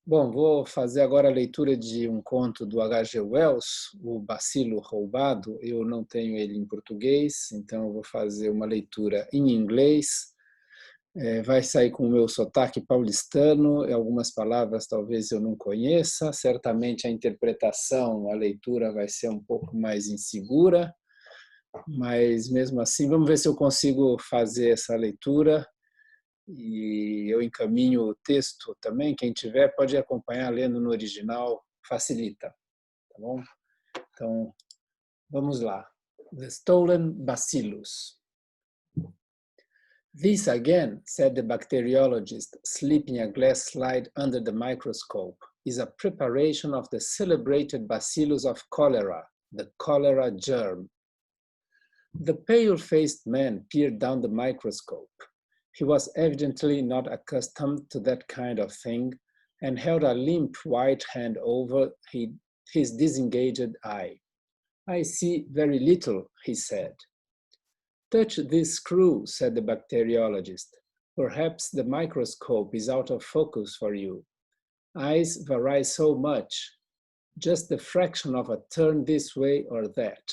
Bom, vou fazer agora a leitura de um conto do H.G. Wells, O Bacilo Roubado. Eu não tenho ele em português, então eu vou fazer uma leitura em inglês. Vai sair com o meu sotaque paulistano, e algumas palavras talvez eu não conheça. Certamente a interpretação, a leitura vai ser um pouco mais insegura, mas mesmo assim, vamos ver se eu consigo fazer essa leitura. E eu encaminho o texto também, quem tiver pode acompanhar lendo no original, facilita, tá bom? Então, vamos lá. The Stollen Bacillus. This again, said the bacteriologist, slipping a glass slide under the microscope, is a preparation of the celebrated bacillus of cholera, the cholera germ. The pale-faced man peered down the microscope. He was evidently not accustomed to that kind of thing and held a limp white hand over his disengaged eye. I see very little, he said. Touch this screw, said the bacteriologist. Perhaps the microscope is out of focus for you. Eyes vary so much. Just the fraction of a turn this way or that.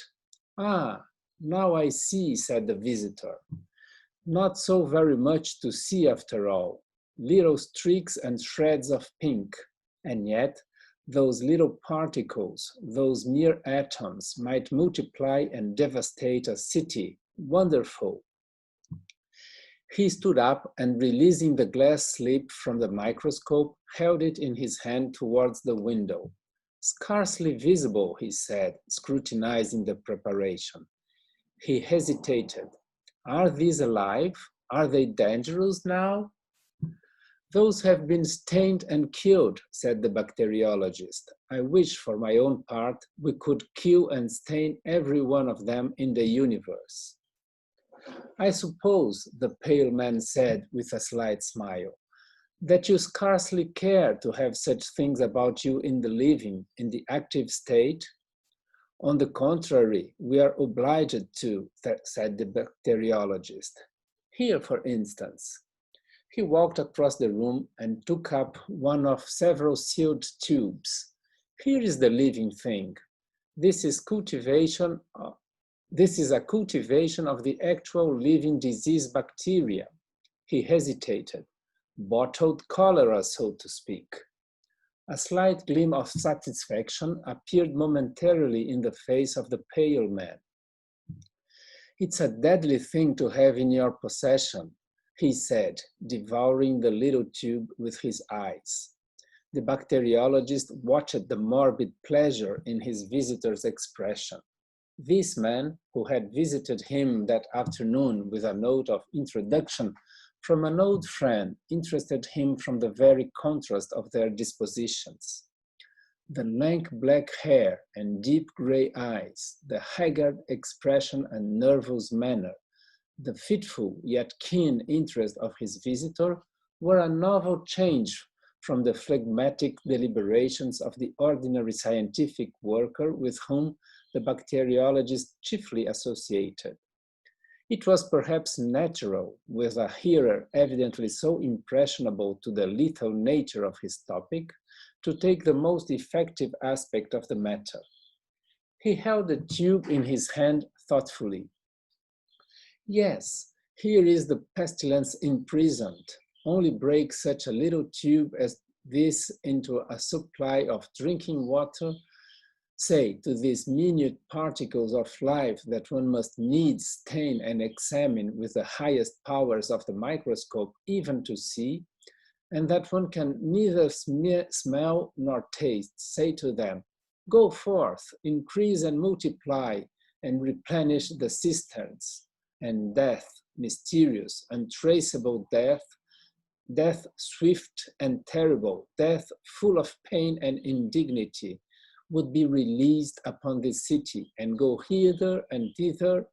Ah, now I see, said the visitor. Not so very much to see after all, little streaks and shreds of pink, and yet those little particles, those mere atoms, might multiply and devastate a city. Wonderful. He stood up and, releasing the glass slip from the microscope, held it in his hand towards the window. Scarcely visible, he said, scrutinizing the preparation. He hesitated. Are these alive? Are they dangerous now? Those have been stained and killed, said the bacteriologist. I wish for my own part we could kill and stain every one of them in the universe. I suppose, the pale man said with a slight smile, that you scarcely care to have such things about you in the living, in the active state? On the contrary, we are obliged to, said the bacteriologist. Here, for instance. He walked across the room and took up one of several sealed tubes. Here is the living thing. This is a cultivation of the actual living disease bacteria. He hesitated. Bottled cholera, so to speak. A slight gleam of satisfaction appeared momentarily in the face of the pale man. It's a deadly thing to have in your possession, he said, devouring the little tube with his eyes. The bacteriologist watched the morbid pleasure in his visitor's expression. This man, who had visited him that afternoon with a note of introduction from an old friend, interested him from the very contrast of their dispositions. The lank black hair and deep gray eyes, the haggard expression and nervous manner, the fitful yet keen interest of his visitor were a novel change from the phlegmatic deliberations of the ordinary scientific worker with whom the bacteriologist chiefly associated. It was perhaps natural, with a hearer evidently so impressionable to the lethal nature of his topic, to take the most effective aspect of the matter. He held the tube in his hand thoughtfully. Yes, here is the pestilence imprisoned. Only break such a little tube as this into a supply of drinking water, say, to these minute particles of life that one must needs stain and examine with the highest powers of the microscope even to see, and that one can neither smell nor taste, say to them, go forth, increase and multiply, and replenish the cisterns. And death, mysterious, untraceable death, death swift and terrible, death full of pain and indignity, would be released upon this city and go hither and thither,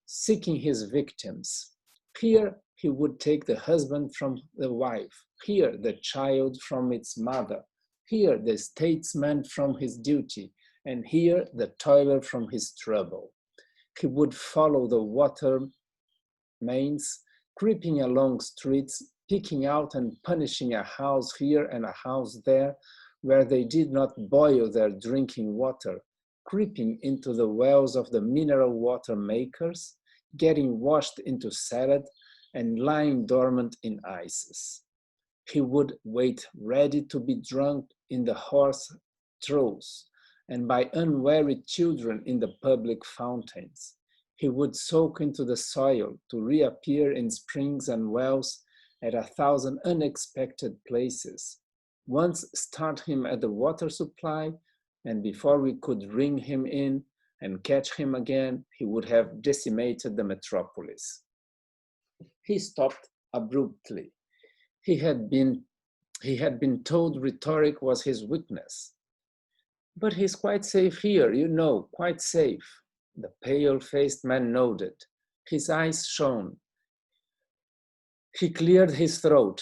seeking his victims. Here he would take the husband from the wife, here the child from its mother, here the statesman from his duty, and here the toiler from his trouble. He would follow the water mains, creeping along streets picking out and punishing a house here and a house there where they did not boil their drinking water, creeping into the wells of the mineral water makers, getting washed into salad, and lying dormant in ices. He would wait ready to be drunk in the horse troughs and by unwary children in the public fountains. He would soak into the soil to reappear in springs and wells at 1,000 unexpected places. Once start him at the water supply, and before we could ring him in and catch him again, he would have decimated the metropolis. He stopped abruptly. He had been told rhetoric was his weakness. But he's quite safe here, you know, quite safe. The pale-faced man nodded. His eyes shone. He cleared his throat.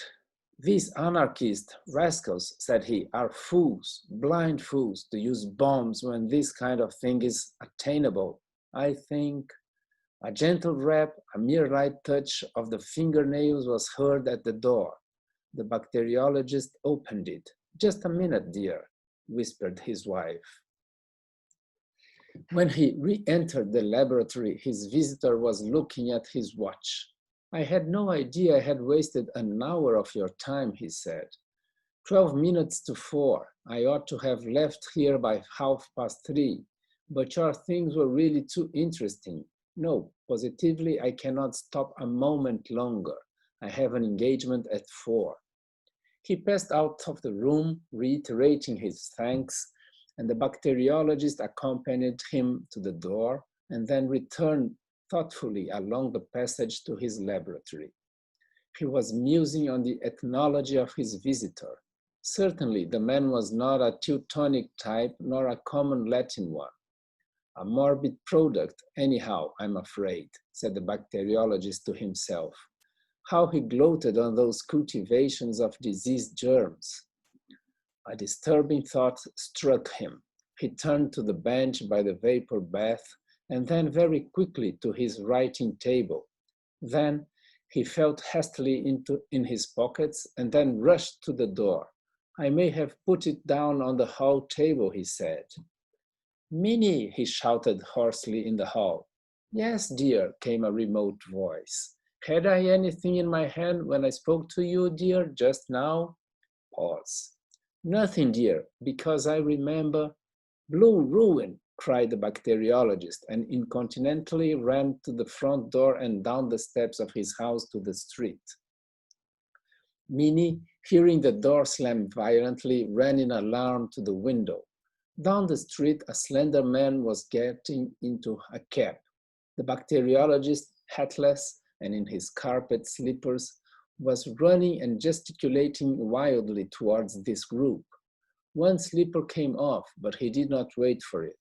These anarchist rascals, said he, are fools, blind fools, to use bombs when this kind of thing is attainable. I think a gentle rap, a mere light touch of the fingernails was heard at the door. The bacteriologist opened it. Just a minute, dear, whispered his wife. When he re-entered the laboratory, his visitor was looking at his watch. I had no idea I had wasted an hour of your time, he said. 12 minutes to 4. I ought to have left here by 3:30, but your things were really too interesting. No, positively, I cannot stop a moment longer. I have an engagement at 4. He passed out of the room, reiterating his thanks, and the bacteriologist accompanied him to the door and then returned thoughtfully along the passage to his laboratory. He was musing on the ethnology of his visitor. Certainly, the man was not a Teutonic type, nor a common Latin one. A morbid product, anyhow, I'm afraid, said the bacteriologist to himself. How he gloated on those cultivations of disease germs. A disturbing thought struck him. He turned to the bench by the vapor bath and then very quickly to his writing table. Then he felt hastily in his pockets and then rushed to the door. I may have put it down on the hall table, he said. Minnie, he shouted hoarsely in the hall. Yes, dear, came a remote voice. Had I anything in my hand when I spoke to you, dear, just now? Pause. Nothing, dear, because I remember. Blue ruin, cried the bacteriologist, and incontinently ran to the front door and down the steps of his house to the street. Minnie, hearing the door slam violently, ran in alarm to the window. Down the street, a slender man was getting into a cab. The bacteriologist, hatless and in his carpet slippers, was running and gesticulating wildly towards this group. One slipper came off, but he did not wait for it.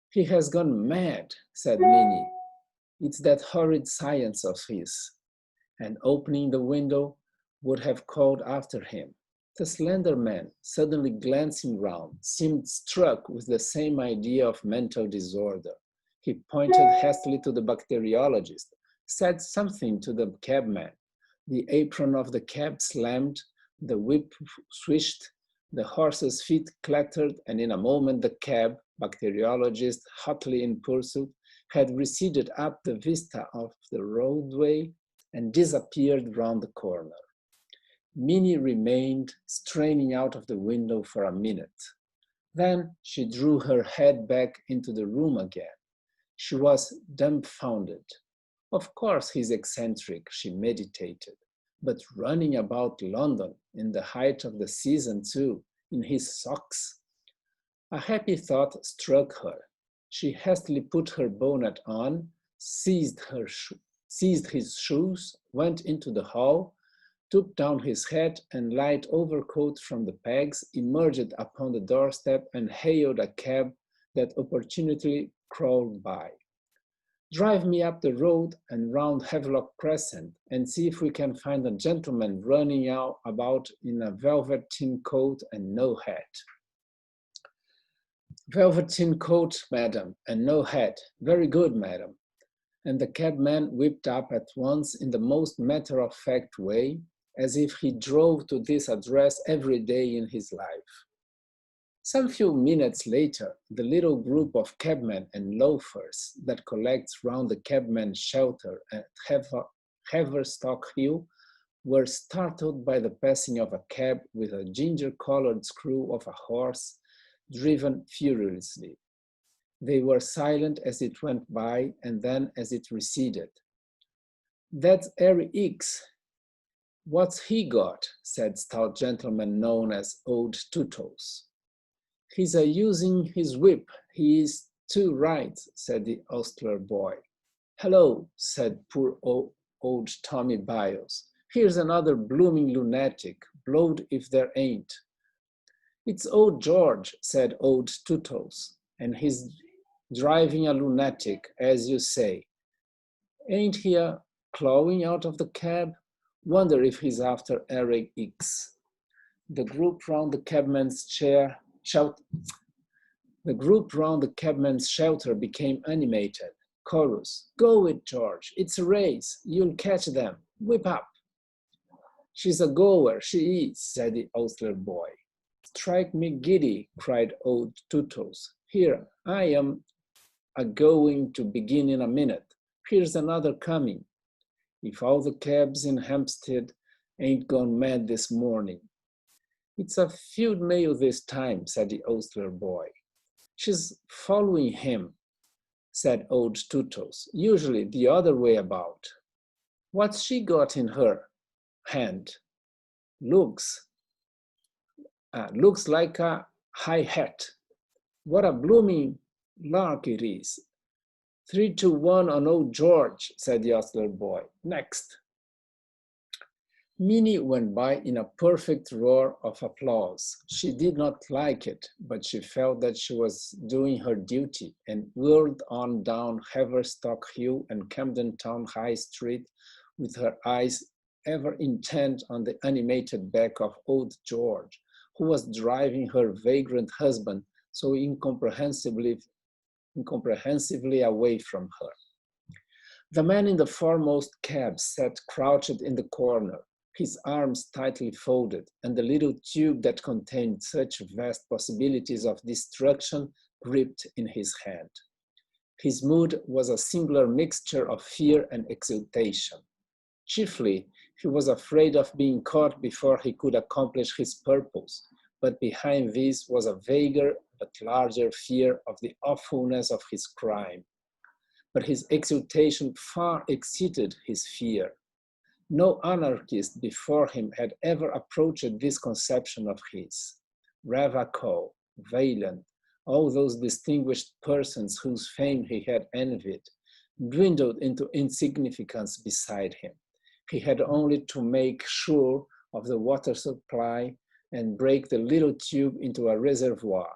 He has gone mad, said Minnie. It's that horrid science of his. And opening the window, would have called after him. The slender man, suddenly glancing round, seemed struck with the same idea of mental disorder. He pointed hastily to the bacteriologist, said something to the cabman. The apron of the cab slammed, the whip swished, the horse's feet clattered, and in a moment the cab, bacteriologist hotly in pursuit, had receded up the vista of the roadway and disappeared round the corner. Minnie remained straining out of the window for a minute. Then she drew her head back into the room again. She was dumbfounded. Of course he's eccentric, she meditated, but running about London in the height of the season too, in his socks. A happy thought struck her. She hastily put her bonnet on, seized his shoes, went into the hall, took down his hat and light overcoat from the pegs, emerged upon the doorstep and hailed a cab that opportunely crawled by. Drive me up the road and round Havelock Crescent and see if we can find a gentleman running out about in a velveteen coat and no hat. Velveteen coat, madam, and no hat. Very good, madam. And the cabman whipped up at once in the most matter-of-fact way, as if he drove to this address every day in his life. Some few minutes later, the little group of cabmen and loafers that collects round the cabmen's shelter at Haverstock Hill were startled by the passing of a cab with a ginger-colored screw of a horse driven furiously. They were silent as it went by and then as it receded. "That's Harry Hicks. What's he got?" said stout gentleman known as Old Tootles. "He's a-using his whip, he is too right," said the ostler boy. "Hello," said poor old Tommy Biles. "Here's another blooming lunatic, blowed if there ain't." "It's old George," said Old Tootles, "and he's driving a lunatic, as you say. Ain't he clawing out of the cab? Wonder if he's after Harry Hicks." The group round the cabman's shelter became animated. Chorus: "Go it, George, it's a race, you'll catch them, whip up." "She's a goer, she is," said the ostler boy. "Strike me giddy," cried Old Tootles. "Here, I am a-going to begin in a minute. Here's another coming. If all the cabs in Hampstead ain't gone mad this morning." "It's a field mail this time," said the ostler boy. "She's following him," said Old Tootles. "Usually the other way about." "What's she got in her hand?" Looks like a high hat." "What a blooming lark it is." 3-1 on old George," said the ostler boy. "Next." Minnie went by in a perfect roar of applause. She did not like it, but she felt that she was doing her duty and whirled on down Haverstock Hill and Camden Town High Street with her eyes ever intent on the animated back of old George, who was driving her vagrant husband so incomprehensibly away from her. The man in the foremost cab sat crouched in the corner, his arms tightly folded, and the little tube that contained such vast possibilities of destruction gripped in his hand. His mood was a singular mixture of fear and exultation. Chiefly, he was afraid of being caught before he could accomplish his purpose, but behind this was a vaguer but larger fear of the awfulness of his crime. But his exultation far exceeded his fear. No anarchist before him had ever approached this conception of his. Ravacoe, Wayland, all those distinguished persons whose fame he had envied, dwindled into insignificance beside him. He had only to make sure of the water supply and break the little tube into a reservoir.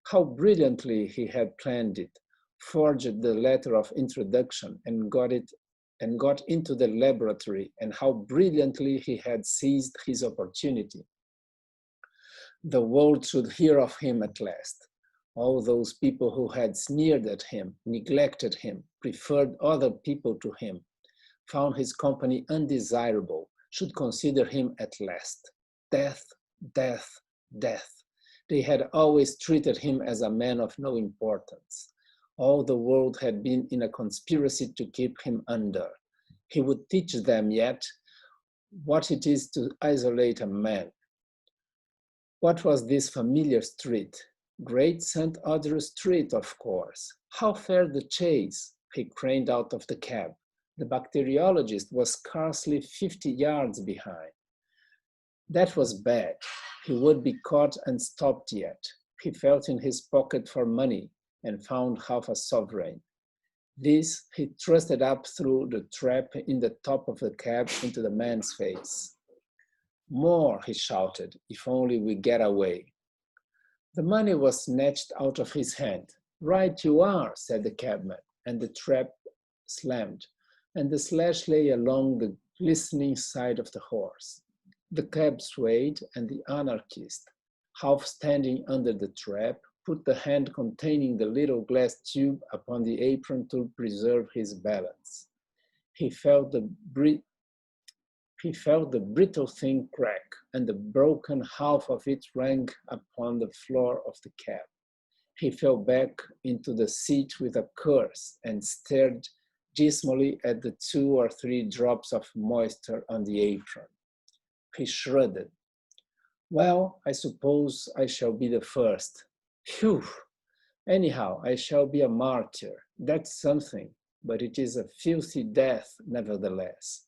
How brilliantly he had planned it, forged the letter of introduction and got into the laboratory, and how brilliantly he had seized his opportunity. The world should hear of him at last. All those people who had sneered at him, neglected him, preferred other people to him, found his company undesirable, should consider him at last. Death, death, death. They had always treated him as a man of no importance. All the world had been in a conspiracy to keep him under. He would teach them yet what it is to isolate a man. What was this familiar street? Great St. Audrey Street, of course. How fared the chase? He craned out of the cab. The bacteriologist was scarcely 50 yards behind. That was bad. He would be caught and stopped yet. He felt in his pocket for money and found half a sovereign. This he thrusted up through the trap in the top of the cab into the man's face. "More," he shouted, "if only we get away." The money was snatched out of his hand. "Right you are," said the cabman, and the trap slammed, and the slash lay along the glistening side of the horse. The cab swayed, and the anarchist, half standing under the trap, put the hand containing the little glass tube upon the apron to preserve his balance. He felt He felt the brittle thing crack, and the broken half of it rang upon the floor of the cab. He fell back into the seat with a curse and stared dismally at the 2 or 3 drops of moisture on the apron. He shrugged. Well, I suppose I shall be the first. Phew! Anyhow, I shall be a martyr. That's something, but it is a filthy death nevertheless.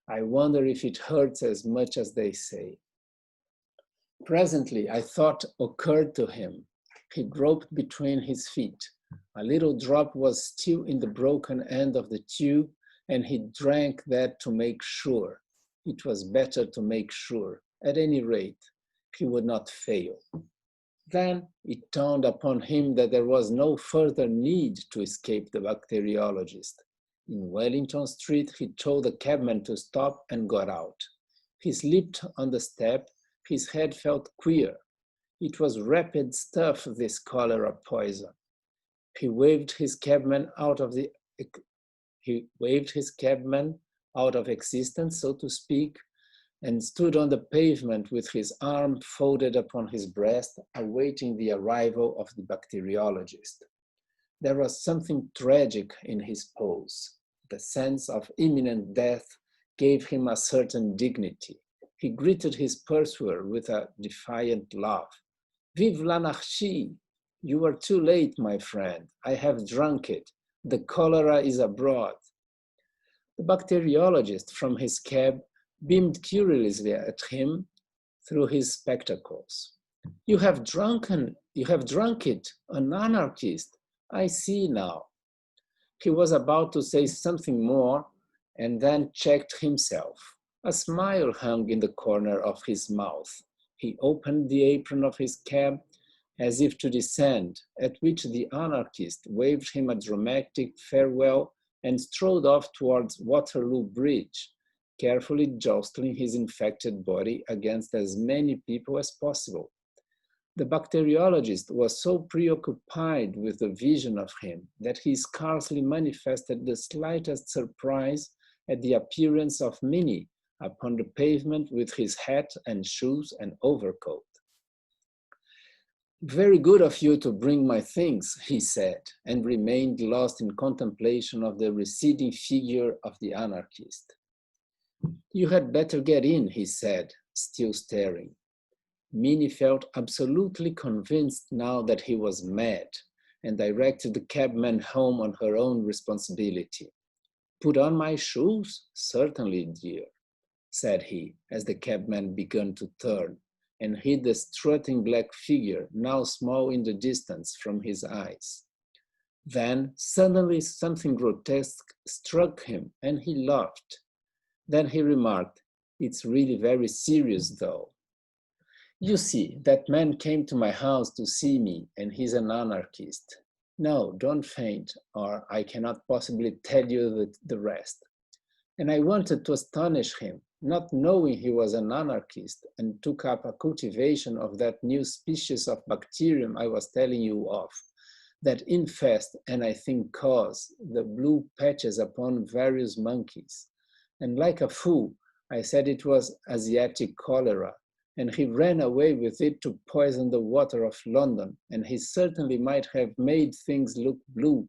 I wonder if it hurts as much as they say. Presently, a thought occurred to him. He groped between his feet. A little drop was still in the broken end of the tube, and he drank that to make sure. It was better to make sure. At any rate, he would not fail. Then it dawned upon him that there was no further need to escape the bacteriologist. In Wellington Street, he told the cabman to stop and got out. He slipped on the step. His head felt queer. It was rapid stuff, this cholera poison. He waved his cabman out of existence, so to speak, and stood on the pavement with his arm folded upon his breast, awaiting the arrival of the bacteriologist. There was something tragic in his pose. The sense of imminent death gave him a certain dignity. He greeted his pursuer with a defiant laugh. Vive l'anarchie! You are too late, my friend. I have drunk it. The cholera is abroad. The bacteriologist from his cab beamed curiously at him through his spectacles. You have drunk it, an anarchist. I see now. He was about to say something more and then checked himself. A smile hung in the corner of his mouth. He opened the apron of his cab as if to descend, at which the anarchist waved him a dramatic farewell and strode off towards Waterloo Bridge, carefully jostling his infected body against as many people as possible. The bacteriologist was so preoccupied with the vision of him that he scarcely manifested the slightest surprise at the appearance of Minnie upon the pavement with his hat and shoes and overcoat. Very good of you to bring my things, he said, and remained lost in contemplation of the receding figure of the anarchist. You had better get in, he said, still staring. Minnie felt absolutely convinced now that he was mad, and directed the cabman home on her own responsibility. Put on my shoes? Certainly, dear, said he, as the cabman began to turn, and hid the strutting black figure, now small in the distance, from his eyes. Then suddenly something grotesque struck him, and he laughed. Then he remarked, it's really very serious though. You see, that man came to my house to see me, and he's an anarchist. No, don't faint, or I cannot possibly tell you the rest. And I wanted to astonish him, not knowing he was an anarchist, and took up a cultivation of that new species of bacterium I was telling you of, that infest and I think cause the blue patches upon various monkeys. And like a fool, I said it was Asiatic cholera, and he ran away with it to poison the water of London, and he certainly might have made things look blue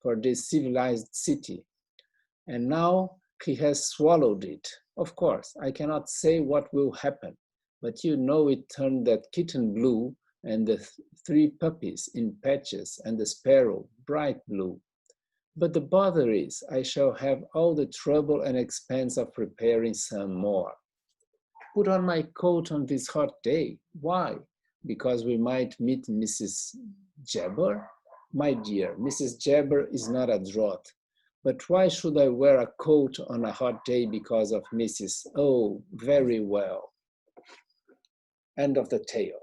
for this civilized city. And now he has swallowed it. Of course, I cannot say what will happen, but you know it turned that kitten blue, and the 3 puppies in patches, and the sparrow bright blue. But the bother is, I shall have all the trouble and expense of preparing some more. Put on my coat on this hot day. Why? Because we might meet Mrs. Jabber? My dear, Mrs. Jabber is not a draught. But why should I wear a coat on a hot day because of Mrs. Oh, very well. End of the tale.